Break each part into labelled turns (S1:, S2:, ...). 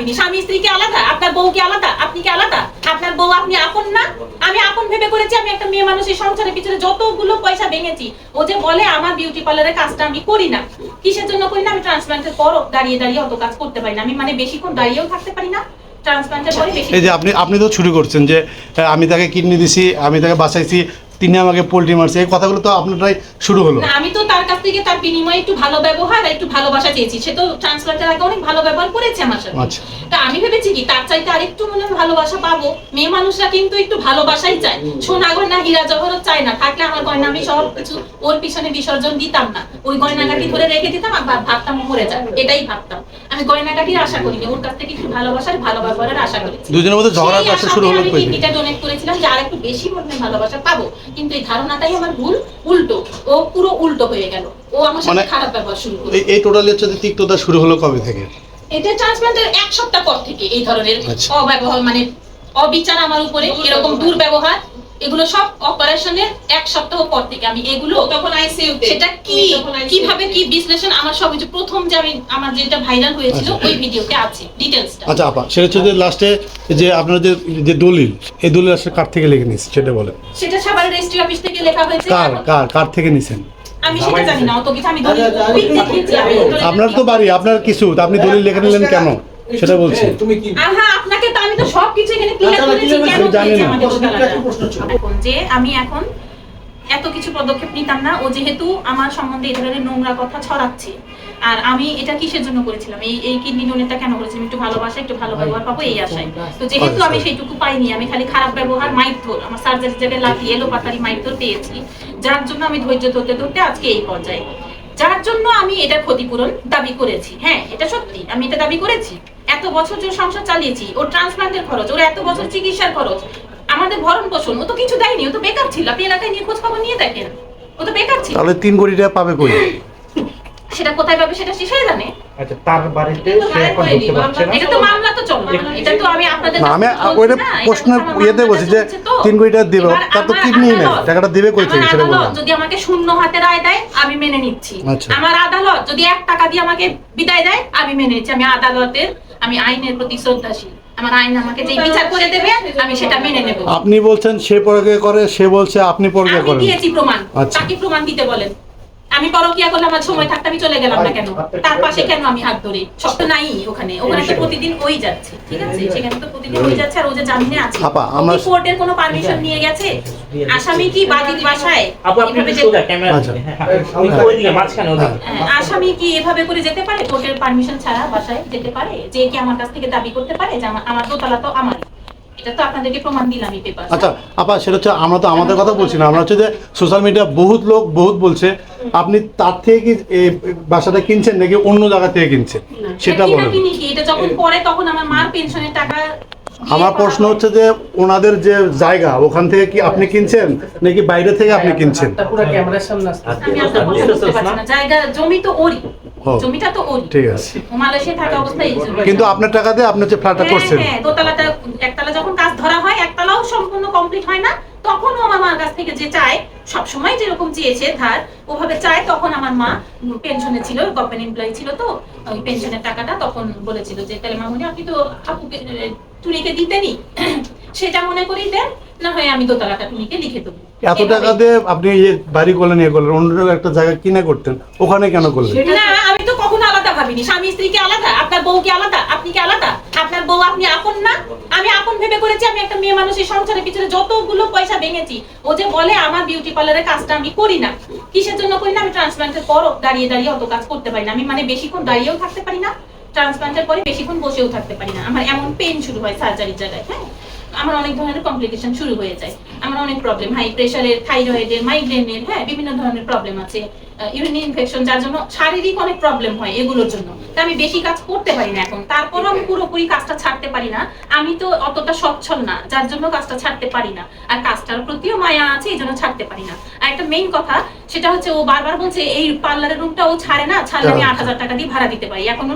S1: ভাবিনি। স্বামী স্ত্রী কি আলাদা? আপনার বউ কি আলাদা? আপনি কি আলাদা? আপনার বউ আপনি আপন না? আমি আপন ভেবে করেছি। আমি একটা মেয়ে মানুষের সংসারের পিছনে যতগুলো পয়সা ভেঙেছি, ও যে বলে আমার বিউটি পার্লারের কাজটা আমি করি না। কিসের জন্য করি না? আমি ট্রান্সপ্লান্টের পর দাঁড়িয়ে দাঁড়িয়ে অত কাজ করতে পারি না। আমি মানে বেশিক্ষণ দাঁড়িয়েও থাকতে পারি না। ট্রান্সপ্লান্টের পরে বেশি
S2: এই যে আপনি তো শুরু করছেন যে আমি তাকে কিডনি দিছি, আমি তাকে বাঁচাইছি, তিনি আমাকে পোল্ট্রি মারছে, এই কথাগুলো তো আপনারাই শুরু হলো।
S1: না, আমি তো তার কাছ থেকে তার বিনিময়ে একটু ভালো ব্যবহার আর একটু ভালোবাসা চেয়েছি। সে তো ট্রান্সপ্লান্টের আগে অনেক ভালো ব্যবহার করেছে আমার সাথে।
S2: আচ্ছা।
S1: তা আমি ভেবেছি কি তার চাইতে আরেকটু মনে হয় ভালোবাসা পাবো। মেয়ে মানুষরা কিন্তু একটু ভালোবাসাই চায়, সোনা গয়না হীরা জহরত চায় না। থাকলে আমার গয়না আমি সব কিছু ওর পিছনে বিসর্জন দিতাম না। ওই গয়নাগাটি ধরে রেখে দিতাম আর ভাবতাম মরে যায়, এটাই ভাবতাম। আমি গয়নাগাটির আশা করিনি, ওর কাছ থেকে একটু ভালোবাসার ভালো ব্যবহারের আশা করেছি।
S2: দুজনের মধ্যে ঝগড়া কাজটা শুরু হলো
S1: আমি
S2: কই?
S1: কিডনিটা ডোনেট করেছিলাম যে আর একটু বেশি মনে ভালোবাসা পাবো, কিন্তু এই ধারণাটাই আমার ভুল। উল্টো, ও পুরো উল্টো হয়ে গেল। ও আমার সাথে খারাপ ব্যবহার শুরু করলো।
S2: এই টোটালি হচ্ছে তিক্ততা শুরু হলো কবে থেকে?
S1: এটা ট্রান্সপ্লান্টের এক সপ্তাহ পর থেকে এই ধরনের অব্যবহার, মানে অবিচার আমার উপরে, এরকম দুর্ব্যবহার, এগুলো সব অপারেশনের এক সপ্তাহ পর থেকে আমি এগুলো তখন আইসিইউতে, সেটা কি কিভাবে কি বিশ্লেষণ আমার সব কিছু প্রথম যে আমি আমার যেটা ভাইরাল হয়েছিল ওই ভিডিওতে আছে ডিটেইলসটা।
S2: আচ্ছা আপা, সেটা হচ্ছে যে লাস্টে যে আপনার যে দলিল, এই দলিল আসলে কার থেকে লিখে নিয়েছে সেটা বলেন।
S1: সেটা সাভারের রেজিস্ট্রি অফিস থেকে লেখা হয়েছে।
S2: কার থেকে নিছেন?
S1: আমি সেটা জানি না, অত কিছু আমি দলিল দেখিয়েছি।
S2: আপনার তো বাড়ি, আপনার কিছু, তো আপনি দলিল লিখে নিলেন কেন সেটা বলছি।
S1: আপনাকে তো আমি তো সবকিছু এখানে ক্লিয়ার করেছি কেন দিয়েছি আমাদের দোতলাটা। এখন যে আমি এখন এত কিছু পদক্ষেপ নিতাম না। ও যেহেতু আমার সম্বন্ধে এই ধরনের নোংরা কথা ছড়াচ্ছে, আর আমি এটা কিসের জন্য করেছিলাম, এই কিডনি ডোনেটটা কেন করেছিলাম? একটু ভালোবাসা, একটু ভালো ব্যবহার পাবো এই আশায়। তো যেহেতু আমি সেইটুকু পাইনি, আমি খালি খারাপ ব্যবহার, মাইথোর, আমার সার্জারির জায়গায় লাঠি, এলো পাতারি মাইথোর পেয়েছি, যার জন্য আমি ধৈর্য ধরতে ধরতে আজকে এই পর্যায়ে, যার জন্য আমি এটা ক্ষতিপূরণ দাবি করেছি। হ্যাঁ, এটা সত্যি, আমি এটা দাবি করেছি। এত বছর যে সংসার চালিয়েছি, ওর ট্রান্সপ্লান্টের খরচ, ওর এত বছর চিকিৎসার খরচ, আমাদের ভরণ পোষণ, ও তো কিছু দেয়নি, ও তো বেকার ছিল। আপনি এলাকায় নিয়ে খোঁজ খবর নিয়ে দেখেন, ও তো বেকার ছিল।
S2: তাহলে 3 কোটি টাকা পাবে কই?
S1: সেটা কোথায় পাবে সেটা সে জানে।
S3: আচ্ছা, তার বাড়িতে সে এখন ঢুকতে পারছে না।
S1: এটা তো মামলা তো চলবে, এটা তো আমি আপনাদের
S2: না, আমি ওইটা প্রশ্ন ইয়েতে বলছি যে 3 কোটি টাকা দিবে, তার তো কিডনি নেই, টাকাটা দিবে কই থেকে সেটা বলুন।
S1: যদি আমাকে শূন্য হাতে রায় দেয় আমি মেনে নিচ্ছি।
S2: আচ্ছা।
S1: আমার আদালত যদি 1 টাকা দিয়ে আমাকে বিদায় দেয় আমি মেনে নিচ্ছি। আমি আদালতের, আমি আইনের প্রতি শ্রদ্ধাশীল। আমার আইন আমাকে যে বিচার করে দেবে আমি সেটা মেনে নেব।
S2: আপনি বলছেন সে পরকিয়া করে, সে বলছে আপনি পরকিয়া করেন।
S1: আমি দিয়েছি প্রমাণ।
S2: আচ্ছা।
S1: তাকে প্রমাণ দিতে বলেন। আমি পরকিয়া করলে আমার সময় থাকতে আমি চলে গেলাম না কেন? তার পাশে কেন আমি হাত ধরি? সব তো নাই ওখানে, ওখানে তো প্রতিদিন ওই যাচ্ছে, ঠিক আছে? সেখানে তো প্রতিদিন ওই যাচ্ছে, আর ও যে জামিনে আছে।
S2: আপা, আমরা
S1: কোর্টের কোনো পারমিশন নিয়ে গেছে? আসামি কি বাদীর বাসায়
S3: আপু আপনি
S1: এভাবে
S3: সোজা ক্যামেরা
S2: আচ্ছা।
S3: দিকে, হ্যাঁ ওইদিকে মাঝখানে ওদিকে।
S1: আসামি কি এভাবে করে যেতে পারে? কোর্টের পারমিশন ছাড়া বাসায় যেতে পারে? যে কি আমার কাছ থেকে দাবি করতে পারে যে আমার দোতলা তো আমারই? এটা তো আপনাদেরকে প্রমাণ দিলামই পেপার।
S2: আচ্ছা আপা, সেটা হচ্ছে আমরা তো আমাদের কথা বলছি না, আমরা হচ্ছে যে সোশ্যাল মিডিয়া বহুত লোক বহুত বলছে, আপনি তার থেকে কি এই বাসাটা কিনছেন নাকি অন্য জায়গা থেকে কিনছেন সেটা বলেন।
S1: এটা যখন পরে তখন আমার মার পেনশনের টাকা।
S2: আমার প্রশ্ন হচ্ছে যে ওনাদের যে জায়গা ওখান থেকে কি আপনি কিনছেন নাকি বাইরে থেকে আপনি কিনছেন?
S4: পুরো ক্যামেরার সামনে আসছে।
S1: আমি আপনার কথা বুঝতে পারছি না। জায়গা, জমি তো ওরই, জমিটা তো ওরই।
S2: ঠিক আছে,
S1: ও মালয়েশিয়ায় থাকা অবস্থায় এই জমি।
S2: কিন্তু আপনার টাকা দিয়ে আপনি যে ফ্ল্যাটটা করছেন।
S1: হ্যাঁ, দোতলাটা, একতলা যখন কাজ ধরা হয়, একতলাও সম্পূর্ণ কমপ্লিট হয় না, তখন ও আমার মার কাছ থেকে যে চায়, সব সময় যেরকম চেয়েছে ধার ওভাবে চায়, তখন আমার মা পেনশনে ছিল, গভর্নমেন্ট এমপ্লয়ি ছিল, তো ওই পেনশনের টাকাটা তখন বলেছিল যে তাহলে মামুনি আপনি তো আপুকে টুনিকে দিতেনি, সেটা মনে করেই দেন, না হয় আমি দোতলাটা টুনিকে লিখে দেবো।
S2: এত টাকা দিয়ে আপনি এই বাড়ি করলেন, ইয়ে করলেন, অন্য একটা জায়গা কিনে করতেন, ওখানে কেন করলেন?
S1: না, আমি তো কখনো আলাদা ভাবিনি। স্বামী স্ত্রী কি আলাদা? আপনার বউ কি আলাদা? আপনি কি আলাদা? আপনার বউ আপনি আপন না? আমি আপন ভেবে করেছি। আমি একটা মেয়ে মানুষের সংসারের পিছনে যতগুলো পয়সা ভেঙেছি, ও যে বলে আমার বিউটি পার্লারের কাজটা আমি করি না। কিসের জন্য করি না? আমি ট্রান্সপ্লান্টের পর দাঁড়িয়ে দাঁড়িয়ে অত কাজ করতে পারি না। আমি মানে বেশিক্ষণ দাঁড়িয়েও থাকতে পারি না, ট্রান্সপ্লান্টের পরে বেশিক্ষণ বসেও থাকতে পারি না। আমার এমন পেইন শুরু হয় সার্জারির জায়গায়, হ্যাঁ, আমার অনেক ধরনের কমপ্লিকেশন শুরু হয়ে যায়। আমার অনেক প্রবলেম, হাই প্রেশারের, থাইরয়েডের, মাইগ্রেনের, হ্যাঁ, বিভিন্ন ধরনের প্রবলেম আছে, ইউরিন ইনফেকশন, যার জন্য শারীরিক অনেক প্রবলেম হয় এগুলোর জন্য। তা আমি বেশি কাজ করতে পারি না এখন, তারপরও আমি পুরোপুরি কাজটা ছাড়তে পারি না। আমি তো অতটা সচ্ছল না, যার জন্য কাজটা ছাড়তে পারি না, আর কাজটার প্রতিও মায়া আছে, এই জন্য ছাড়তে পারি না। আর একটা মেইন কথা সেটা হচ্ছে, ও বারবার বলছে এই পার্লারের রুমটা ও ছাড়ে না, ছাড়লে আমি 8,000 টাকা দিয়ে ভাড়া দিতে পারি। এখন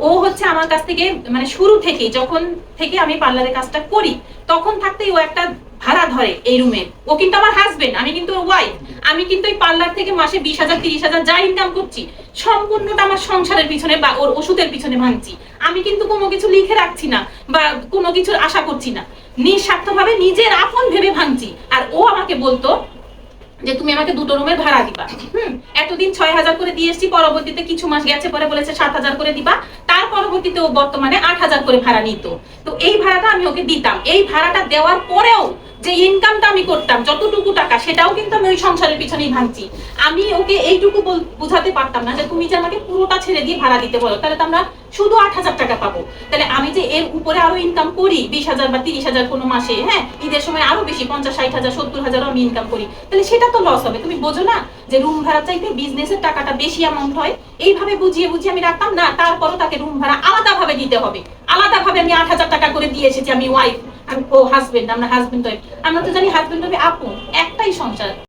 S1: ও হচ্ছে আমার কাছ থেকে মানে শুরু থেকে যখন থেকে আমি পার্লারের কাজটা করি তখন থাকতেই ও একটা ভাড়া ধরে এই রুমে। ও কিন্তু আমার হাজবেন্ড, আমি কিন্তু ওর ওয়াইফ। আমি কিন্তু এই পার্লার থেকে মাসে 20,000 30,000 যা ইনকাম করছি সম্পূর্ণটা আমার সংসারের পিছনে বা ওর ওষুধের পিছনে ভাঙছি। আমি কিন্তু কোনো কিছু লিখে রাখছি না বা কোনো কিছুর আশা করছি না, নিঃস্বার্থভাবে নিজের আপন ভেবে ভাঙছি। আর ও আমাকে বলতো যে তুমি আমাকে 2টো রুমের ভাড়া দিবা। এতদিন 6,000 করে দিয়ে এসেছি, পরবর্তীতে কিছু মাস গেছে পরে বলেছে 7,000 করে দিবা। তার পরবর্তীতে ও বর্তমানে 8,000 করে ভাড়া নিত। তো এই ভাড়াটা আমি ওকে দিতাম। এই ভাড়াটা দেওয়ার পরেও যে ইনকামটা আমি করতাম যতটুকু টাকা, সেটাও কিন্তু আমি ওই সংসারের পিছনেই ভাঙছি। আমি ওকে এইটুকু বুঝাতে পারতাম না যে তুমি যে আমাকে পুরোটা ছেড়ে দিয়ে ভাড়া দিতে বলো, তাহলে তো আমরা শুধু 8,000 টাকা পাবো। তাহলে আমি যে এর উপরে আরো ইনকাম করি 20,000 বা 30,000 কোনো মাসে, হ্যাঁ ঈদের সময় আরো বেশি 50, 60,000, 70,000 আমি ইনকাম করি, তাহলে সেটা তো লস হবে। তুমি বোঝো না যে রুম ভাড়া চাইতে বিজনেসের টাকাটা বেশি অ্যামাউন্ট হয়। এইভাবে বুঝিয়ে বুঝিয়ে আমি রাখতাম না। তারপরও তাকে রুম ভাড়া আলাদাভাবে দিতে হবে। আলাদাভাবে আমি 8,000 টাকা করে দিয়ে এসেছি। আমি ওয়াইফ, ও হাজবেন্ড, আমরা হাজবেন্ড ওয়াইফ। আমরা তো জানি হাজবেন্ড ওয়াইফ আপন, একটাই সংসার।